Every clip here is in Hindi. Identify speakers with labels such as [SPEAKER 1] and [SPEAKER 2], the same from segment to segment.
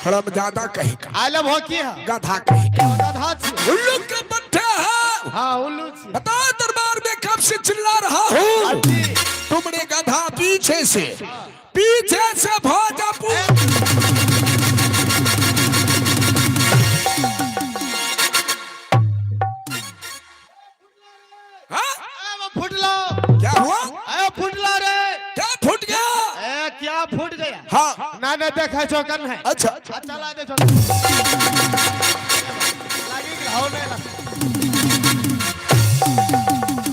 [SPEAKER 1] हड़म ज्यादा कहेगा,
[SPEAKER 2] आलम हो की है
[SPEAKER 1] गधा कहेगा,
[SPEAKER 2] गधा छी।
[SPEAKER 1] उल्लू के पट्टे है।
[SPEAKER 2] हाँ उल्लू छी।
[SPEAKER 1] बताओ दरबार में कब से चिल्ला रहा हूँ? तुमने गधा पीछे से भोजपुर
[SPEAKER 2] फुटलो
[SPEAKER 1] क्या हुआ?
[SPEAKER 2] फुटला रे
[SPEAKER 1] क्या फूट गया?
[SPEAKER 2] क्या फूट गया?
[SPEAKER 1] हाँ
[SPEAKER 2] ना देखा चौकन है।
[SPEAKER 1] अच्छा
[SPEAKER 2] चला दे चौकन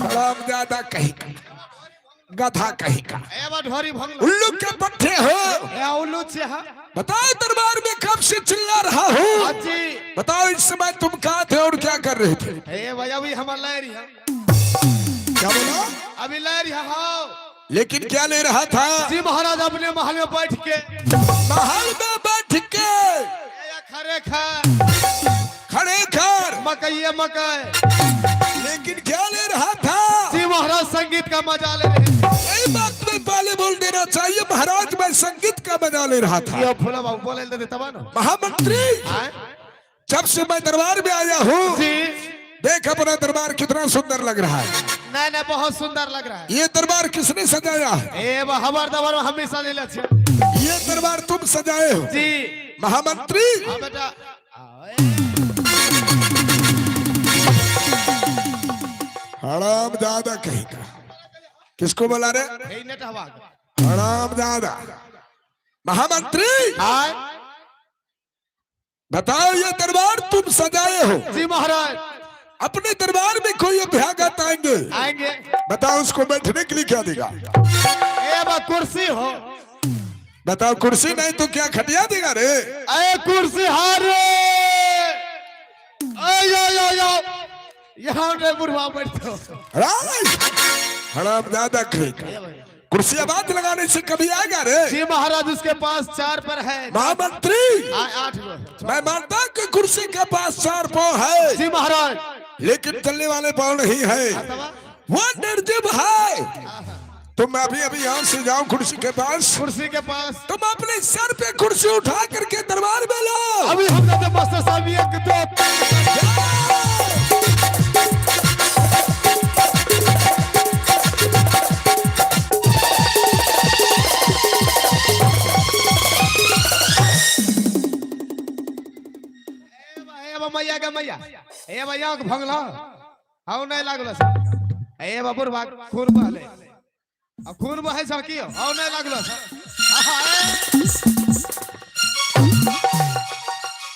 [SPEAKER 1] हड़म ज्यादा कहेगा, गधा कहेगा,
[SPEAKER 2] ढोरी भंग
[SPEAKER 1] उल्लू के पट्टे हो।
[SPEAKER 2] उल्लू से है।
[SPEAKER 1] बताओ दरबार में कब से चिल्ला रहा हूँ? बताओ इस समय तुम कहाँ थे और क्या कर रहे थे?
[SPEAKER 2] भैया अभी हम ले रही है।
[SPEAKER 1] क्या बोला?
[SPEAKER 2] अभी ले रही है।
[SPEAKER 1] लेकिन क्या ले रहा था?
[SPEAKER 2] जी महाराज अपने महल में बैठ के,
[SPEAKER 1] महल में बैठ के
[SPEAKER 2] खड़े खर मकई।
[SPEAKER 1] लेकिन क्या ले रहा था?
[SPEAKER 2] जी महाराज संगीत का मजा ले रहे।
[SPEAKER 1] यही बात में पहले बोल देना चाहिए, महाराज मैं संगीत का मजा ले रहा था।
[SPEAKER 2] ये फूला बाबू बोले दे तब ना।
[SPEAKER 1] महामंत्री जब से मैं दरबार में आया हूँ, देख अपना दरबार कितना सुंदर लग रहा है।
[SPEAKER 2] नहीं बहुत सुंदर लग रहा है।
[SPEAKER 1] ये दरबार किसने सजाया है?
[SPEAKER 2] हमार दरबार में हमेशा ले लेते।
[SPEAKER 1] ये दरबार तुम सजाए हो
[SPEAKER 2] जी
[SPEAKER 1] महामंत्री?
[SPEAKER 2] बेटा
[SPEAKER 1] हराम ज्यादा कहेगा। किसको बोला रे? हराम ज्यादा। महामंत्री बताओ ये दरबार तुम सजाए हो?
[SPEAKER 2] जी महाराज।
[SPEAKER 1] अपने दरबार में कोई अभ्यागत आएंगे, बताओ उसको बैठने के लिए क्या देगा?
[SPEAKER 2] कुर्सी हो।
[SPEAKER 1] बताओ कुर्सी नहीं तो क्या खटिया देगा रे?
[SPEAKER 2] कुर्सी हारे यहाँ बुढ़वा बैठो।
[SPEAKER 1] हराम ज्यादा कहेगा। कुर्सी आवाज लगाने से कभी आएगा रे?
[SPEAKER 2] जी महाराज उसके पास 4 पर है।
[SPEAKER 1] महामंत्री
[SPEAKER 2] 8
[SPEAKER 1] मैं मानता कि कुर्सी के पास 4 पाँव है।
[SPEAKER 2] जी महाराज।
[SPEAKER 1] लेकिन चलने वाले पाँव नहीं है, वो निर्जीव है। तुम अभी यहाँ से जाओ कुर्सी के पास। तुम अपने सर पे कुर्सी उठा करके दरबार में लो।
[SPEAKER 2] अभी हमने तो मास्टर साहब एक दो मैया के मैया भैया के भंगला हाउ नहीं लागल ए बाबूर भाग खून बहले अब खून बहे छ की हाउ नहीं लागल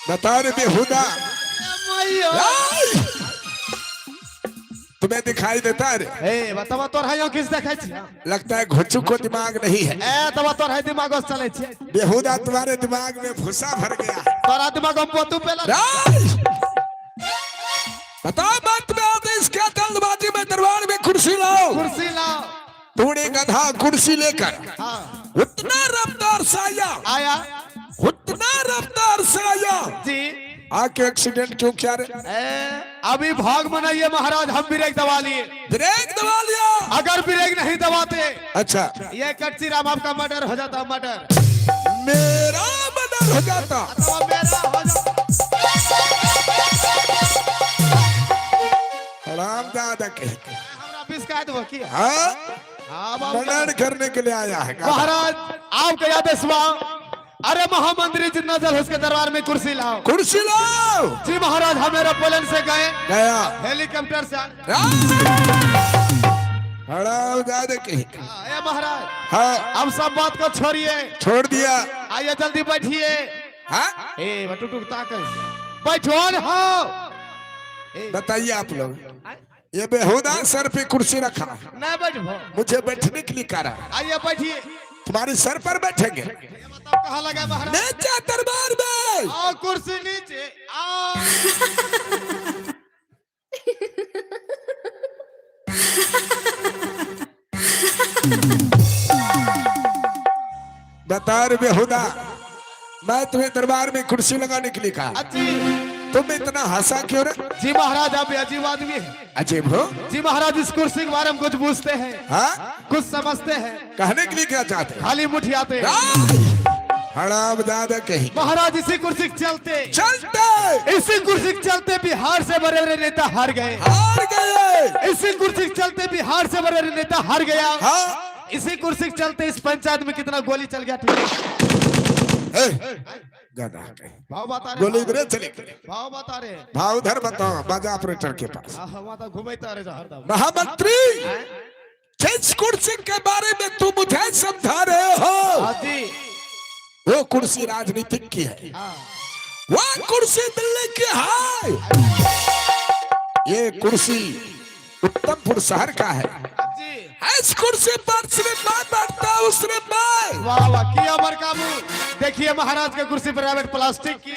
[SPEAKER 1] बता रे बेहुदा
[SPEAKER 2] मैया
[SPEAKER 1] तुम्हें दिखाई देता है?
[SPEAKER 2] ए बतावा तोर है किस देखाई छी?
[SPEAKER 1] लगता है घुच्चू को दिमाग नहीं है।
[SPEAKER 2] तब तोर है दिमाग चले छी।
[SPEAKER 1] बेहुदा तुम्हारे दिमाग में भूसा भर गया।
[SPEAKER 2] तोरा दिमाग में पोतू पे
[SPEAKER 1] बताओ मत में आदेश क्या? जल्दबाजी में दरबार में कुर्सी लाओ। तूने गधा कुर्सी लेकर उतना रफ्तार से आया उतना रफ्तार से आया
[SPEAKER 2] जी।
[SPEAKER 1] आके एक्सीडेंट क्यों किया रे?
[SPEAKER 2] अभी भाग मनाइए महाराज, हम ब्रेक दबा लिए।
[SPEAKER 1] ब्रेक दबा लिया?
[SPEAKER 2] अगर ब्रेक नहीं दबाते
[SPEAKER 1] अच्छा
[SPEAKER 2] ये कच्ची राम आपका मर्डर हो जाता। मर्डर
[SPEAKER 1] मेरा मर्डर हो जाता।
[SPEAKER 2] मेरा हो जाता।
[SPEAKER 1] हराम ज्यादा कहे मर्डर करने के लिए आया है
[SPEAKER 2] महाराज। आपका याद है? अरे महामंत्री जितना जल्द उसके दरबार में कुर्सी लाओ।
[SPEAKER 1] कुर्सी लाओ।
[SPEAKER 2] जी महाराज हम एरोप्लेन से
[SPEAKER 1] गया
[SPEAKER 2] हेलीकॉप्टर से
[SPEAKER 1] हराम ज्यादा कहे
[SPEAKER 2] महाराज।
[SPEAKER 1] हाँ
[SPEAKER 2] अब सब बात को छोड़िए।
[SPEAKER 1] छोड़ दिया।
[SPEAKER 2] आइए जल्दी बैठिए। बैठो
[SPEAKER 1] बताइए आप लोग, ये बेहुदा सर पे कुर्सी रखा
[SPEAKER 2] नहीं बैठो,
[SPEAKER 1] मुझे बैठने के लिए कहा।
[SPEAKER 2] आइए बैठिए।
[SPEAKER 1] तुम्हारे सर पर बैठेंगे?
[SPEAKER 2] कहाँ लगा महाराज?
[SPEAKER 1] नीचे दरबार में।
[SPEAKER 2] आओ कुर्सी नीचे आओ।
[SPEAKER 1] बता रे बेहुदा, मैं तुम्हें दरबार में कुर्सी लगाने के लिए कहा। तुम इतना हंसा क्यों रे?
[SPEAKER 2] जी महाराज आप अजीब आदमी है।
[SPEAKER 1] अजीब हो?
[SPEAKER 2] जी महाराज इस कुर्सी के बारे में कुछ पूछते हैं।
[SPEAKER 1] हाँ?
[SPEAKER 2] कुछ समझते हैं।
[SPEAKER 1] कहने के लिए क्या चाहते हैं?
[SPEAKER 2] खाली मुठियाते।
[SPEAKER 1] हराम ज्यादा कहीं
[SPEAKER 2] महाराज इसी कुर्सी के चलते
[SPEAKER 1] चलते
[SPEAKER 2] इसी कुर्सी के चलते बिहार से बड़े बड़े नेता हार गए। इसी कुर्सी के चलते बिहार से बड़े बड़े नेता हार गया।
[SPEAKER 1] हाँ
[SPEAKER 2] इसी कुर्सी के चलते इस पंचायत में कितना गोली चल गया। ठीक
[SPEAKER 1] गधा कहीं
[SPEAKER 2] भाव बता रहे,
[SPEAKER 1] गोली इधर चली
[SPEAKER 2] भाव बता रहे,
[SPEAKER 1] भाव उधर बताओ बाजा ऑपरेटर के पास।
[SPEAKER 2] हम तो घूमते रहे हरदम।
[SPEAKER 1] महामंत्री जिस कुर्सी के बारे में तुम मुझे समझा रहे हो
[SPEAKER 2] हाँ जी,
[SPEAKER 1] वो कुर्सी राजनीतिक की है,
[SPEAKER 2] हाँ।
[SPEAKER 1] वो कुर्सी दिल्ली की है, ये कुर्सी उत्तमपुर शहर का है।
[SPEAKER 2] जी
[SPEAKER 1] इस कुर्सी पर सिर्फ मैं बैठता हूँ, सिर्फ मैं।
[SPEAKER 2] वाह वाह किया अमर काबू। देखिए महाराज के कुर्सी पर प्राइवेट प्लास्टिक की।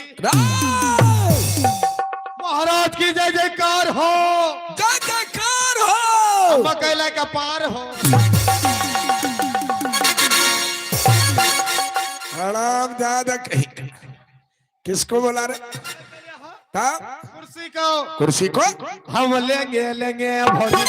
[SPEAKER 2] महाराज की जय जयकार हो,
[SPEAKER 1] जय जयकार हो,
[SPEAKER 2] मकैला का पार हो।
[SPEAKER 1] प्रणाम ज्यादा कहीं किसको बोला रे?
[SPEAKER 2] कुर्सी को,
[SPEAKER 1] कुर्सी को
[SPEAKER 2] हम लेंगे लेंगे भौजी।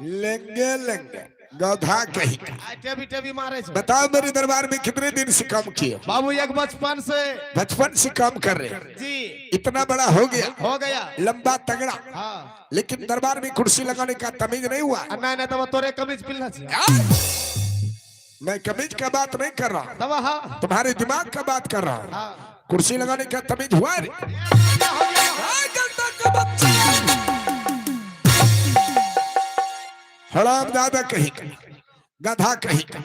[SPEAKER 1] लेंगे लेंगे गधा कहीं का।
[SPEAKER 2] टेबी टेबी मारे छे।
[SPEAKER 1] बताओ मेरे दरबार में कितने दिन से काम किए?
[SPEAKER 2] बाबू एक बचपन
[SPEAKER 1] से काम कर रहे हैं
[SPEAKER 2] जी,
[SPEAKER 1] इतना बड़ा हो गया लंबा तगड़ा,
[SPEAKER 2] हाँ।
[SPEAKER 1] लेकिन दरबार में कुर्सी लगाने का तमीज नहीं हुआ।
[SPEAKER 2] नहीं नहीं तब तोरे कमीज पिलना चाहिए।
[SPEAKER 1] मैं कमीज का बात नहीं कर रहा,
[SPEAKER 2] तब हाँ
[SPEAKER 1] तुम्हारे दिमाग का बात कर रहा हूँ।
[SPEAKER 2] हाँ।
[SPEAKER 1] कुर्सी लगाने का तमीज हुआ रे?
[SPEAKER 2] क्या हो गया?
[SPEAKER 1] हराम ज्यादा कहीं का, गधा कहीं का।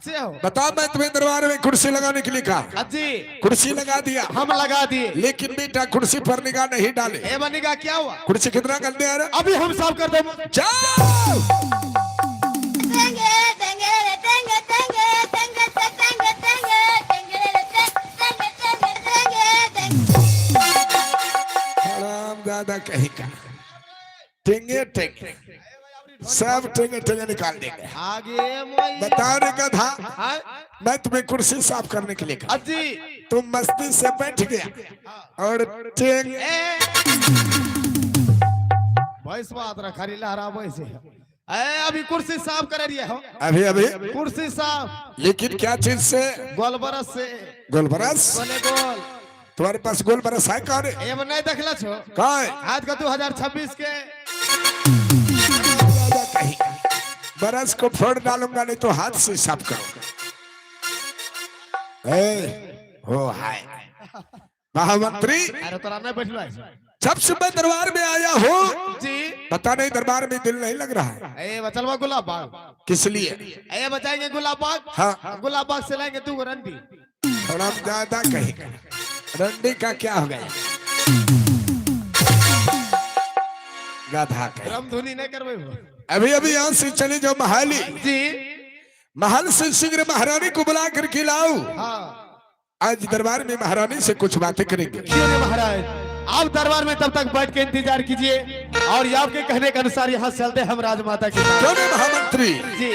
[SPEAKER 2] से हो।
[SPEAKER 1] बताओ मैं तुम्हें दरबार में कुर्सी लगाने के लिए कहा,
[SPEAKER 2] जी
[SPEAKER 1] कुर्सी लगा दिया,
[SPEAKER 2] हम लगा दिए,
[SPEAKER 1] लेकिन बेटा कुर्सी पर निगाह नहीं डाले।
[SPEAKER 2] ए बनेगा क्या हुआ?
[SPEAKER 1] कुर्सी कितना गंदे आ रहा?
[SPEAKER 2] अभी हम साफ कर दे।
[SPEAKER 1] जाओ हराम ज्यादा कहीं का, टेंगे टेंगे सब टेंगे टेंगे निकाल देंगे।
[SPEAKER 2] आगे मोई
[SPEAKER 1] बताओ रे गधा,
[SPEAKER 2] हाँ?
[SPEAKER 1] मैं तुम्हें कुर्सी साफ करने के लिए कहा,
[SPEAKER 2] जी
[SPEAKER 1] तुम मस्ती से बैठ गया और टेंग
[SPEAKER 2] भैंस बात रखा लहरा वैसे अभी कुर्सी साफ कर रही हो।
[SPEAKER 1] अभी अभी
[SPEAKER 2] कुर्सी साफ,
[SPEAKER 1] लेकिन क्या चीज से?
[SPEAKER 2] गोल बरस से।
[SPEAKER 1] गोल बरस?
[SPEAKER 2] गोले गोल
[SPEAKER 1] तुम्हारे पास गोल बरस है? कौन है?
[SPEAKER 2] ये नहीं देखला छो
[SPEAKER 1] कहाँ है?
[SPEAKER 2] आज का 2026 के
[SPEAKER 1] कहीं बरस को फोड़ डालूंगा, नहीं तो हाथ से साफ करूंगा। हो हाय महामंत्री,
[SPEAKER 2] अरे तोरा नहीं बैठलो है।
[SPEAKER 1] जब से मैं दरबार में आया हूँ
[SPEAKER 2] जी
[SPEAKER 1] पता नहीं दरबार में दिल नहीं लग रहा है।
[SPEAKER 2] ए बचलवा गुलाब बाग
[SPEAKER 1] किस लिए?
[SPEAKER 2] ए बचाएंगे गुलाब बाग।
[SPEAKER 1] हाँ
[SPEAKER 2] गुलाब बाग से लाएंगे 2 रंडी।
[SPEAKER 1] थोड़ा ज्यादा कहीं रंडी का क्या हो गया? गधा कहीं
[SPEAKER 2] रामधुनी नहीं करवे।
[SPEAKER 1] अभी अभी यहाँ से चले जाओ महाली
[SPEAKER 2] जी,
[SPEAKER 1] महल से शीघ्र महारानी को बुला करके लाओ।
[SPEAKER 2] हाँ
[SPEAKER 1] आज दरबार में महारानी से कुछ बातें करेंगे।
[SPEAKER 2] क्यों नहीं महाराज, आप दरबार में तब तक बैठ के इंतजार कीजिए और आपके कहने के अनुसार यहाँ चलते हम राजमाता के साथ।
[SPEAKER 1] क्यों नहीं महामंत्री
[SPEAKER 2] जी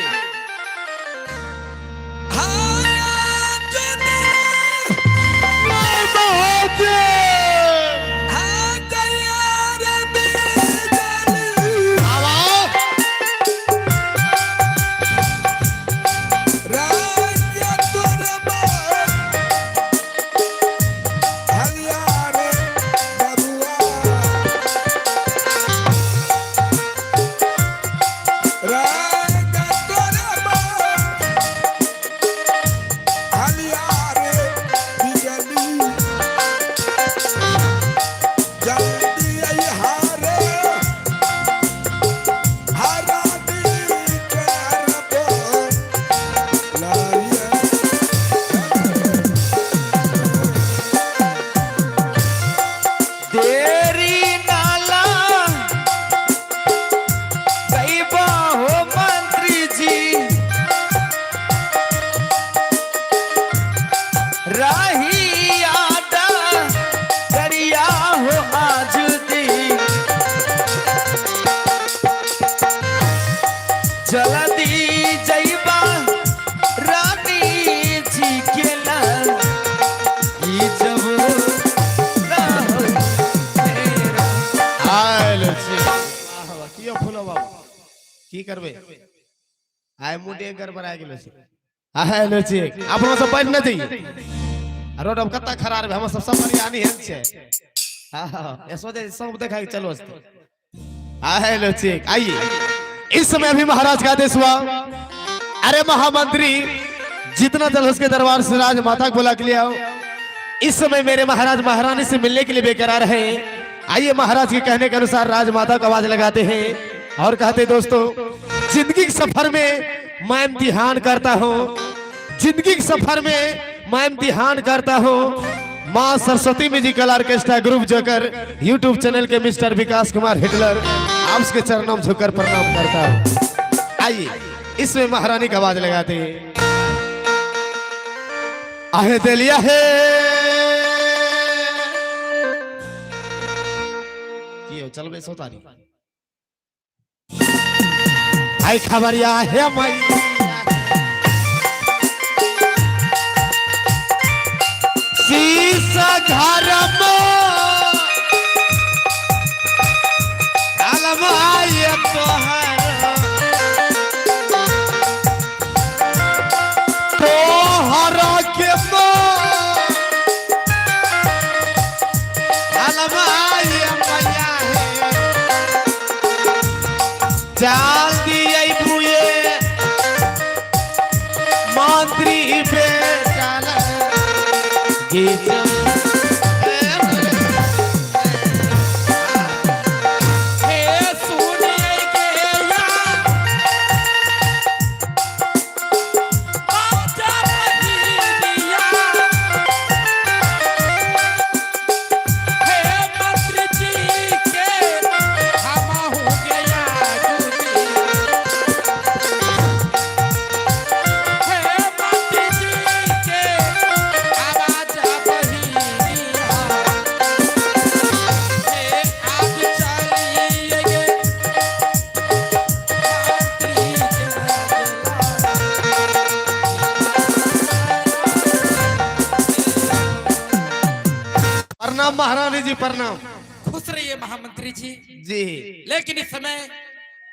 [SPEAKER 2] की करबे आय मुंडे गड़बड़ा गेलो छै आय लो छी अपनो सब बैठ न जइए रोड अब कत्ता खराब है हम सब परियानी हेन छै हां ऐसो जे सब देखा के चलो आय लो छी आइए इस समय अभी महाराज का आदेश हुआ अरे महामंत्री जितना जल्द उसके दरबार से राज माता को बुला के ले आओ इस समय मेरे महाराज महारानी से मिलने के लिए बेकरार है आइए महाराज के कहने के अनुसार राजमाता को आवाज लगाते हैं और कहते दोस्तों जिंदगी के सफर में मैं इम्तिहान करता हूँ जिंदगी के सफर में मैं इम्तिहान करता हूँ माँ Saraswati musical orchestra group joker YouTube channel के मिस्टर विकास कुमार हिटलर आप उसके चरणों में झुककर प्रणाम करता हूँ आइए इसमें महारानी का आवाज लगाते हैं आहे दिलिया है चल बे सोतारी आई खबरिया है मई शीशा घर आलम आए तोहर के आलम आए चाल दिए बुए मंत्री बेटा गीत महारानी जी प्रणाम
[SPEAKER 3] खुश रहिए महामंत्री जी
[SPEAKER 2] जी
[SPEAKER 3] लेकिन इस समय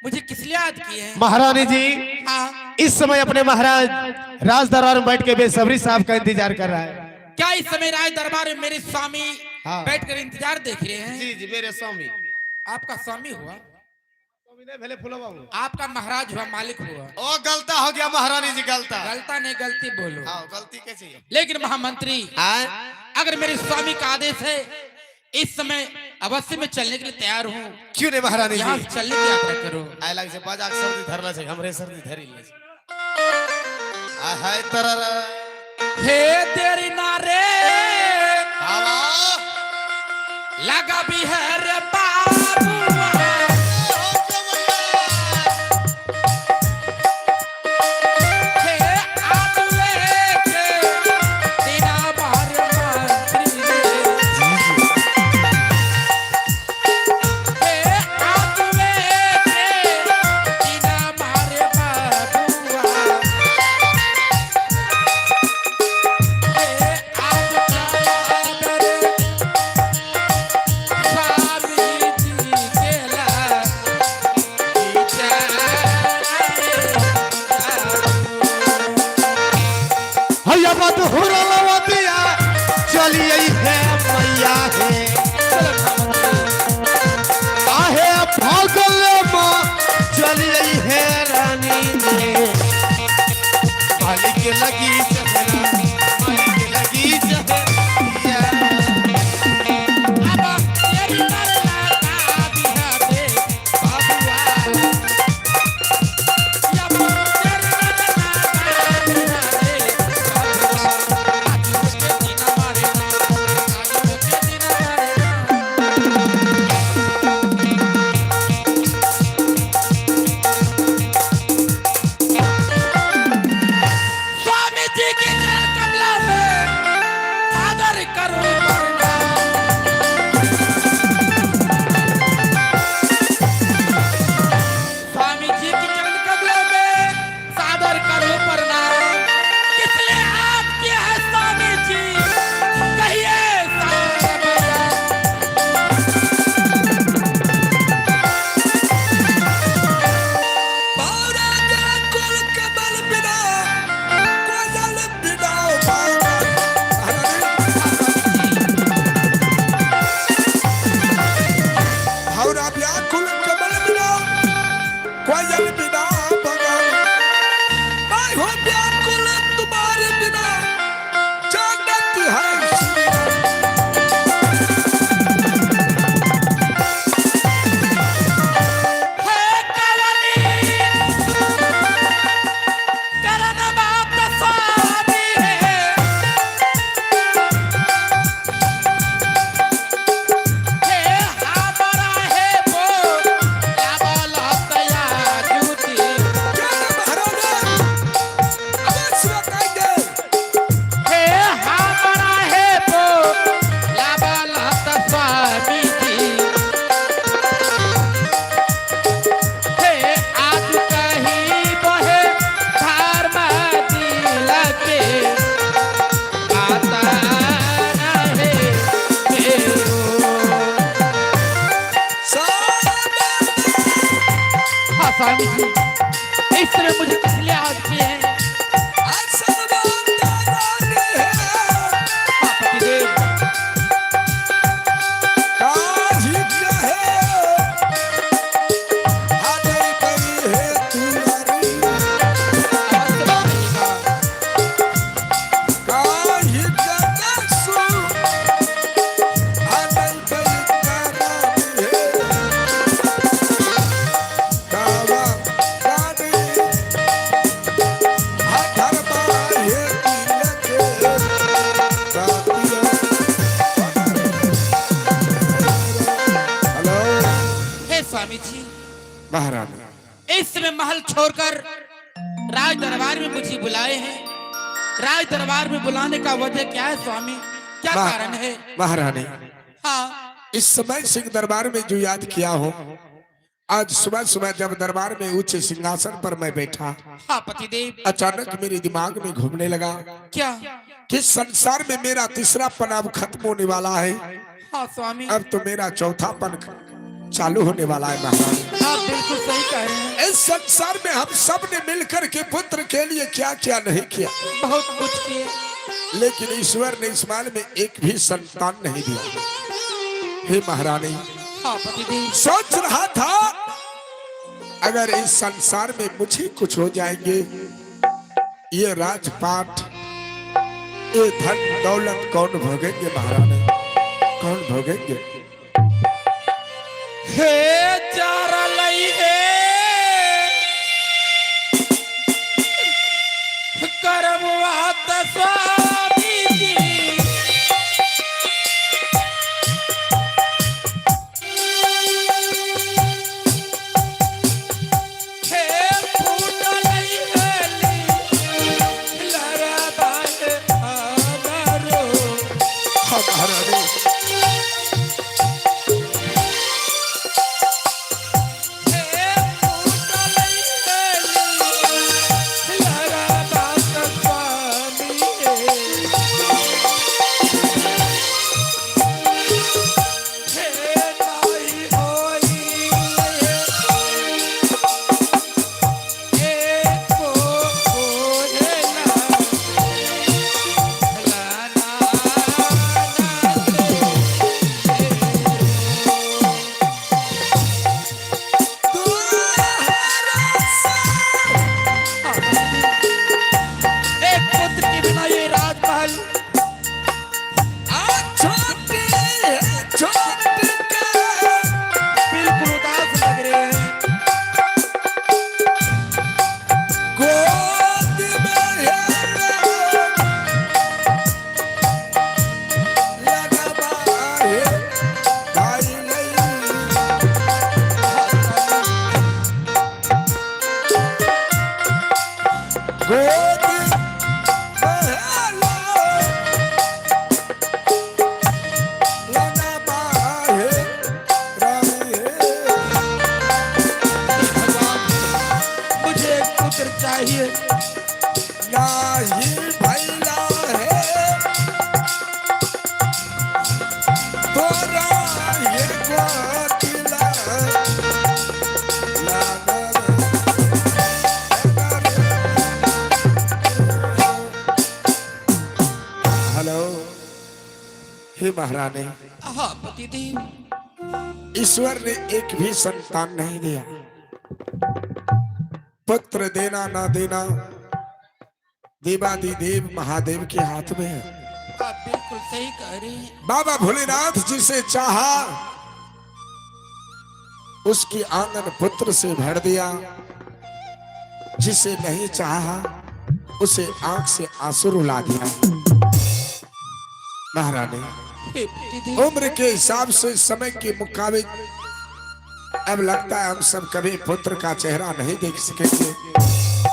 [SPEAKER 3] मुझे किस लिए याद किए हैं
[SPEAKER 2] महारानी जी
[SPEAKER 3] हाँ
[SPEAKER 2] इस समय अपने महाराज राज दरबार में बैठ के बेसब्री साहब का इंतजार कर रहा है
[SPEAKER 3] क्या इस समय राज दरबार में मेरे स्वामी
[SPEAKER 2] हाँ।
[SPEAKER 3] बैठकर इंतजार देख रहे हैं
[SPEAKER 2] जी जी मेरे स्वामी
[SPEAKER 3] आपका स्वामी हुआ
[SPEAKER 2] भले बाबू
[SPEAKER 3] आपका महाराज हुआ मालिक हुआ
[SPEAKER 2] ओ गलता हो गया महारानी जी गलता
[SPEAKER 3] गलता नहीं गलती बोलो
[SPEAKER 2] गलती कैसे है
[SPEAKER 3] लेकिन महामंत्री अगर मेरे स्वामी का आदेश है इस समय अवश्य में चलने के लिए तैयार हूँ
[SPEAKER 2] क्यों नहीं महारानी
[SPEAKER 3] यहाँ
[SPEAKER 2] जी
[SPEAKER 3] चलने की यात्रा करो
[SPEAKER 2] आय लग से बाजा सर्दी धरला से हमरे सर्दी धरी ले आ हाय तरर
[SPEAKER 3] हे तेरी नारे
[SPEAKER 2] आवा
[SPEAKER 3] लगा भी है रे बाबू
[SPEAKER 2] चलिए है मैया है आहे भागल माँ चलिए है रानी मालिक लगी मालिक लगी
[SPEAKER 3] स्वामी जी इस समय मुझे किस लिए आज किए हैं? हाँ पतिदेव। स्वामी जी
[SPEAKER 1] महाराज
[SPEAKER 3] इस समय महल छोड़कर राज दरबार में मुझे बुलाए हैं। राज दरबार में बुलाने का वजह क्या है स्वामी, क्या कारण है?
[SPEAKER 1] महारानी
[SPEAKER 3] हाँ
[SPEAKER 1] इस समय सिंह दरबार में जो याद किया हो, आज सुबह सुबह जब दरबार में ऊंचे सिंहासन पर मैं बैठा,
[SPEAKER 3] हाँ पतिदेव,
[SPEAKER 1] अचानक मेरे दिमाग में घूमने लगा
[SPEAKER 3] क्या
[SPEAKER 1] कि संसार में मेरा तीसरा पन अब खत्म होने वाला है।
[SPEAKER 3] हाँ स्वामी,
[SPEAKER 1] अब तो मेरा चौथा पन चालू होने वाला है। महाराज
[SPEAKER 3] आप बिल्कुल सही कह रहे हैं।
[SPEAKER 1] इस संसार में हम सब ने मिलकर के पुत्र के लिए क्या क्या नहीं किया,
[SPEAKER 3] बहुत कुछ किए,
[SPEAKER 1] लेकिन ईश्वर ने इस माल में एक भी संतान नहीं दिया। हे महारानी,
[SPEAKER 3] हाँ पतिदेव,
[SPEAKER 1] सोच रहा था अगर इस संसार में मुझे कुछ हो जाएंगे, ये राजपाट, ये धन दौलत कौन भोगेंगे? महारानी कौन भोगेंगे?
[SPEAKER 3] हे चारा लई है करम वात स्वामी जी, हे फूट लई है लरा बात आदरो।
[SPEAKER 1] हाँ महारानी,
[SPEAKER 3] चाहिए
[SPEAKER 1] नाही भैया है तोरा ये गोतिला हेलो। हे महारानी,
[SPEAKER 3] हाँ पतिदेव,
[SPEAKER 1] ईश्वर ने एक भी संतान नहीं दिया। पुत्र देना ना देना देवादिदेव महादेव के हाथ में है।
[SPEAKER 3] आप बिल्कुल सही कह रहे हैं।
[SPEAKER 1] बाबा भोलेनाथ जिसे चाहा उसकी आंगन पुत्र से भर दिया, जिसे नहीं चाहा उसे आंख से आंसू रुला दिया। महारानी,
[SPEAKER 3] हे पतिदेव,
[SPEAKER 1] उम्र के हिसाब से समय के मुताबिक अब लगता है हम सब कभी पुत्र का चेहरा नहीं देख सकेंगे,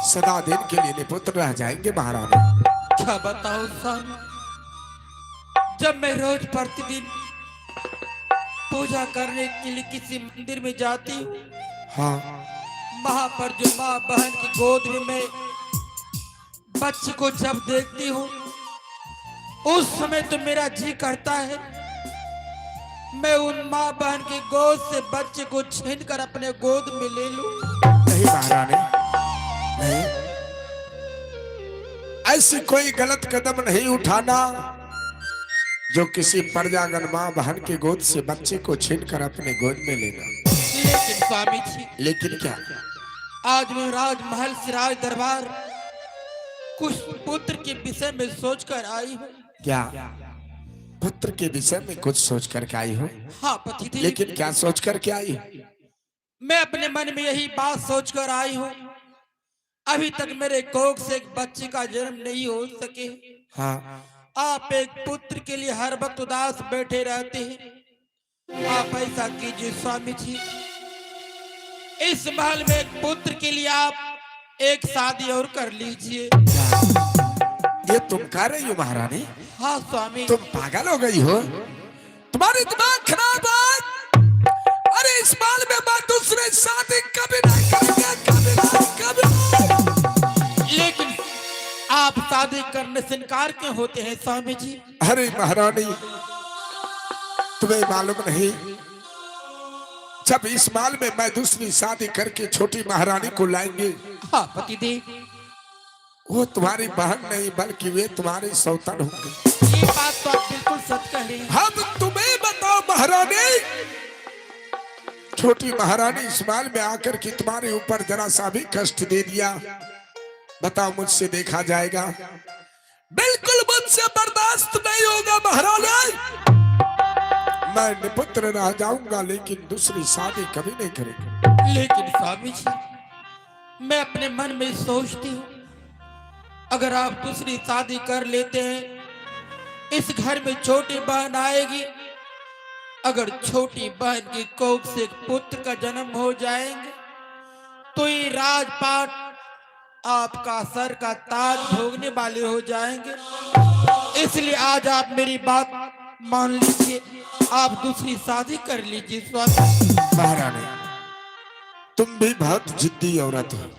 [SPEAKER 1] सदा दिन के लिए निपुत्र रह जाएंगे। महारानी,
[SPEAKER 3] क्या बताओ स्वामी, जब मैं रोज प्रतिदिन पूजा करने के लिए किसी मंदिर में जाती हूँ,
[SPEAKER 1] हाँ,
[SPEAKER 3] वहां पर जो माँ बहन की गोद में मैं बच्चे को जब देखती हूँ, उस समय तो मेरा जी करता है मैं उन माँ बहन की गोद से बच्चे को छीन कर अपने गोद में ले लूं।
[SPEAKER 1] नहीं महारानी, नहीं, ऐसी कोई गलत कदम नहीं उठाना जो किसी प्रजागण मां बहन की गोद से बच्चे को छीनकर अपने गोद में लेना।
[SPEAKER 3] लेकिन स्वामी जी,
[SPEAKER 1] लेकिन क्या?
[SPEAKER 3] आज मैं राजमहल से राज दरबार कुछ पुत्र के विषय में सोचकर आई हूँ।
[SPEAKER 1] क्या पुत्र के विषय में कुछ सोच करके आई हो?
[SPEAKER 3] हाँ पतिदेव।
[SPEAKER 1] लेकिन क्या सोच करके आई हो?
[SPEAKER 3] मैं अपने मन में यही बात सोचकर आई हूँ, अभी तक मेरे कोख से एक बच्चे का जन्म नहीं हो सके।
[SPEAKER 1] हाँ,
[SPEAKER 3] आप एक पुत्र के लिए हर वक्त उदास बैठे रहते हैं। आप ऐसा कीजिए स्वामी जी, इस महल में एक पुत्र के लिए आप एक शादी और कर लीजिए।
[SPEAKER 1] ये तुम कह रही हो महारानी?
[SPEAKER 3] हाँ स्वामी।
[SPEAKER 1] तुम पागल हो गई हो? तुम्हारी दिमाग खराब है। अरे इस महल में मैं दूसरे शादी कभी नहीं करूंगा, कभी नहीं, कभी नहीं।
[SPEAKER 3] लेकिन आप शादी करने से इनकार क्यों होते हैं स्वामी जी?
[SPEAKER 1] अरे महारानी, तुम्हें मालूम नहीं, जब इस माल में मैं दूसरी शादी करके छोटी महारानी को लाएंगे,
[SPEAKER 3] हाँ पतिदेव।
[SPEAKER 1] वो तुम्हारी बहन नहीं बल्कि वे तुम्हारी सौतन होंगे।
[SPEAKER 3] ये बात तो आप बिल्कुल सच कह रहे हैं।
[SPEAKER 1] हम तुम्हें बताओ महारानी, छोटी महारानी इस माल में आकर के तुम्हारे ऊपर जरा सा भी कष्ट दे दिया, बताओ मुझसे देखा जाएगा? बिल्कुल मुझसे बर्दाश्त नहीं होगा महारानी। मैं निपुत्र रह जाऊंगा लेकिन दूसरी शादी कभी नहीं करेंगे।
[SPEAKER 3] लेकिन स्वामी जी, मैं अपने मन में सोचती हूँ, अगर आप दूसरी शादी कर लेते हैं, इस घर में छोटी बहन आएगी, अगर छोटी बहन की कोख से एक पुत्र का जन्म हो जाएंगे तो ये राजपाट आपका सर का ताज भोगने वाले हो जाएंगे। इसलिए आज आप मेरी बात मान लीजिए, आप दूसरी शादी कर लीजिए स्वामी।
[SPEAKER 1] महारानी, तुम भी बहुत जिद्दी औरत हो।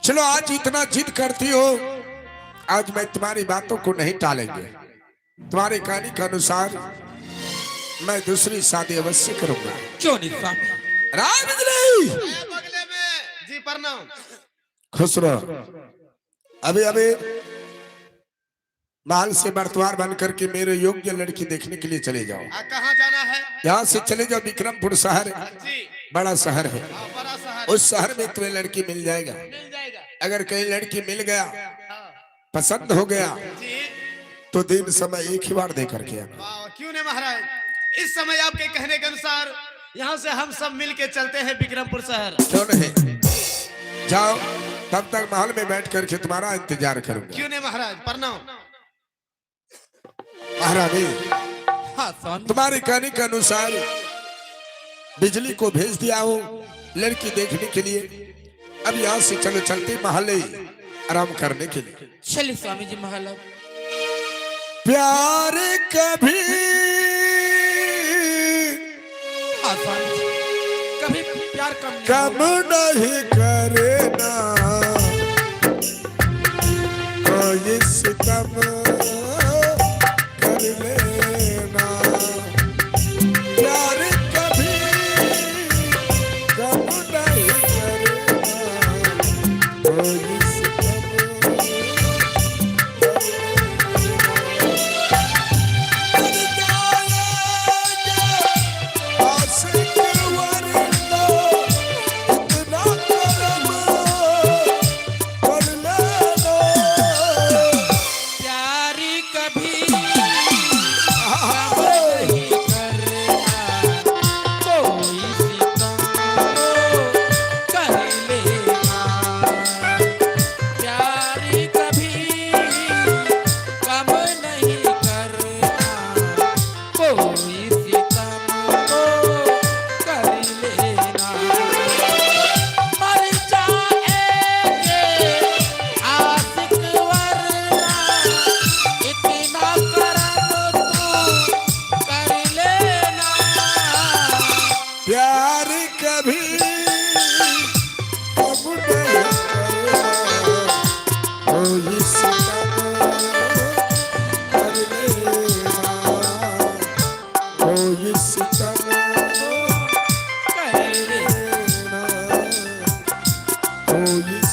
[SPEAKER 1] चलो आज इतना जिद करती हो, आज मैं तुम्हारी बातों को नहीं टालेंगे। तुम्हारे कहने के अनुसार मैं दूसरी शादी अवश्य करूंगा।
[SPEAKER 3] क्यों नहीं स्वामी?
[SPEAKER 1] राय बिजली
[SPEAKER 2] बगले में जी प्रणाम।
[SPEAKER 1] खुश रहो। अभी अभी महल से बर्तवार बन करके मेरे योग्य लड़की देखने के लिए चले जाओ।
[SPEAKER 2] कहाँ जाना है?
[SPEAKER 1] यहाँ से चले जाओ विक्रमपुर शहर,
[SPEAKER 2] जी,
[SPEAKER 1] बड़ा शहर है।
[SPEAKER 2] बड़ा शहर।
[SPEAKER 1] उस शहर में तुम्हें लड़की मिल जाएगा।
[SPEAKER 2] मिल जाएगा।
[SPEAKER 1] अगर कहीं लड़की मिल गया, पसंद हो गया,
[SPEAKER 2] जी,
[SPEAKER 1] तो दिन समय एक ही बार दे करके आना।
[SPEAKER 2] वाह, क्यों नहीं महाराज, इस समय आपके कहने के अनुसार यहाँ से हम सब मिल के चलते हैं विक्रमपुर शहर।
[SPEAKER 1] क्यों नहीं? जाओ, तब तक महल में बैठ करके तुम्हारा इंतजार करूंगा।
[SPEAKER 2] क्यों नहीं महाराज, प्रणाम।
[SPEAKER 1] महारानी,
[SPEAKER 3] हाँ स्वामी।
[SPEAKER 1] तुम्हारे कहने के अनुसार बिजली को भेज दिया हूँ लड़की देखने के लिए। अब यहाँ से चलो चलते महल आराम करने के लिए।
[SPEAKER 3] चलिए स्वामी जी महल।
[SPEAKER 1] प्यार कभी
[SPEAKER 3] हाँ स्वामी जी, कभी प्यार
[SPEAKER 1] कम नहीं करे ना, कोई सितम कर लेना। प्यार कभी कम नहीं करे ना, कोई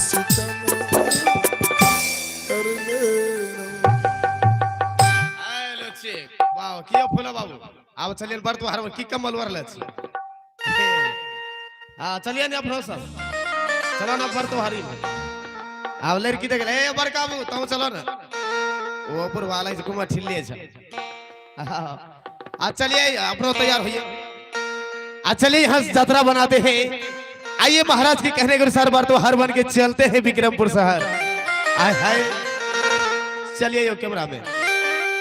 [SPEAKER 1] सितम करने
[SPEAKER 2] हेलो चेक वाव किया फुला बाबू अब चलिए बर तो हर की कमल वरले हां चलिए ने अपनो सब चलो ना बर तो हरी अब लड़की देख ले बर काबू तुम चलो ना वो ऊपर वाला से कुमा ठिल्ले छ आज चलिए अपनो तैयार होइए आज चलिए यहाँ यात्रा बनाते हैं आइए महाराज के कहने के अनुसार बार तो हर बन के चलते हैं विक्रमपुर शहर आए हाय चलिए यो कैमरा में